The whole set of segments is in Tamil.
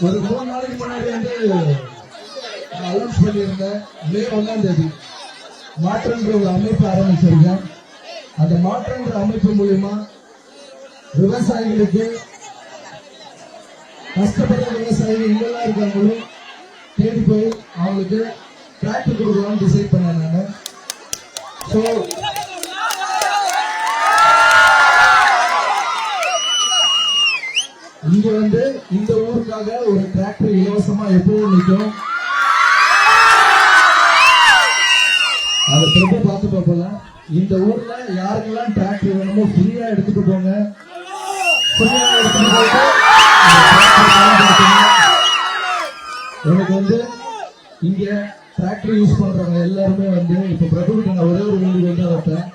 ஒரு 3 நாளைக்கு முன்னாடி அனௌன்ஸ் பண்ணியிருந்தேன். மே 1ஆம் தேதி மாற்றன்ற ஒரு அமைப்பு ஆரம்பிச்சிருக்கேன். அந்த மாற்றன்ற அமைப்பு மூலியமா விவசாயிகளுக்கு கஷ்டப்படுற விவசாயிகள் இங்கெல்லாம் இருக்காங்களும் தேடி போய் அவங்களுக்கு டிராக்டர் கொடுக்கலாம்னு டிசைட் பண்ணேன் நான். ஸோ இங்க இந்த ஊருக்காக ஒரு டிராக்டர் இலவசமா எப்பவும் நிற்கும். அதை பிரபு பார்த்து பார்ப்போம். இந்த ஊர்ல யாருக்கெல்லாம் டிராக்டர் வேணுமோ ஃப்ரீயா எடுத்துட்டு போங்க. எனக்கு இங்க டிராக்டர் யூஸ் பண்றவங்க எல்லாருமே இப்ப பிரபு கிட்ட நான் ஒரே ஒரு வேண்டுகோள் வைப்பேன்.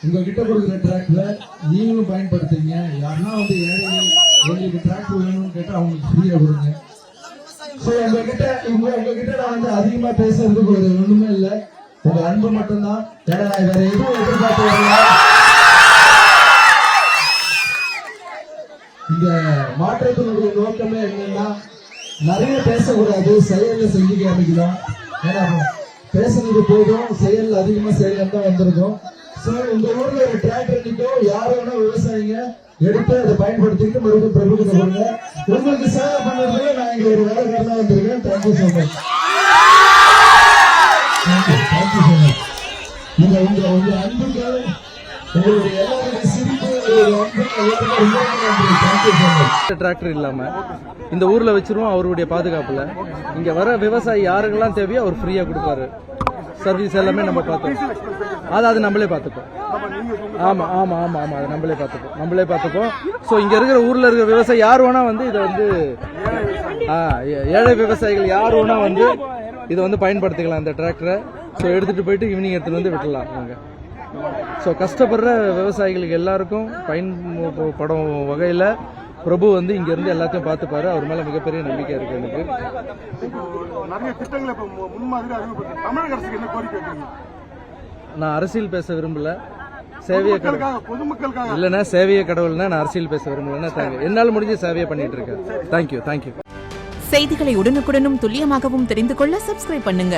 உங்ககிட்ட கொடுக்குற டிராக்டரை நீங்களும் பயன்படுத்துங்க. யாருன்னா ஏழைகள் உங்களுக்கு டிராக்டர் வேணும்னு கேட்டா அவங்களுக்கு ஃப்ரீயா கொடுங்க. உங்ககிட்ட நான் அதிகமா பேசுறதுக்கு ஒரு ஒண்ணுமே இல்லை. உங்க அன்பு மட்டும்தான். வேற எதுவும் எதிர்பார்த்து வரல. இந்த மாற்றத்தினுடைய நோக்கமே என்னன்னா நிறைய பேசக்கூடாது, செயல்ல செஞ்சு காமிக்கலாம். ஏன்னா பேசுனது போதும், செயல் அதிகமா செயல் தான் வந்திருக்கும். சோ இந்த ஊர்ல ஒரு டிராக்டர் நிற்கும். யார் வேணா விவசாயிங்க எடுத்து அதை பயன்படுத்திட்டு மறுபடியும் பிரபுக்கிட்ட கொடுங்க. உங்களுக்கு சேவை பண்ணதுல நான் இங்க ஒரு வேலைக்காரனா வந்திருக்கேன். Thank you so much. Thank you so much. உங்க அன்புக்காக உங்களுடைய எல்லாருடைய சிரிப்பு டிராக்டர் இல்லாம இந்த ஊர்ல வச்சிருவோம். அவருடைய பாதுகாப்புல இங்க வர விவசாயி யாருக்கெல்லாம் தேவையோ அவர் ஃப்ரீயா கொடுப்பாரு. சர்வீஸ் எல்லாமே நம்ம பார்த்தோம். அது நம்மளே பார்த்துப்போம். ஆமா ஆமா ஆமா ஆமா அது நம்மளே பார்த்துப்போம். ஸோ இங்க இருக்கிற ஊர்ல இருக்கிற விவசாயி யார் வேணா இதை ஏழை விவசாயிகள் யார் வேணா இதை பயன்படுத்திக்கலாம் இந்த டிராக்டரை. ஸோ எடுத்துட்டு போயிட்டு ஈவினிங் எடுத்துட்டு விட்டுலாம் நாங்க. ஸோ கஷ்டப்படுற விவசாயிகளுக்கு எல்லாருக்கும் பயன்படும் வகையில் பிரபு இங்க இருந்து எல்லாத்தையும் பார்த்துப்பாரு. அவர் மேல மிகப்பெரிய நம்பிக்கை இருக்கு எனக்கு. நான் அரசியல் பேச விரும்பல. சேவையை இல்லைன்னா சேவையை கடவுள்னா நான் அரசியல் பேச விரும்பலன்னா என்னால் முடிஞ்ச சேவையை பண்ணிட்டு இருக்கேன். தேங்க்யூ. செய்திகளை உடனுக்குடனும் துல்லியமாகவும் தெரிந்து கொள்ள சப்ஸ்கிரைப் பண்ணுங்க.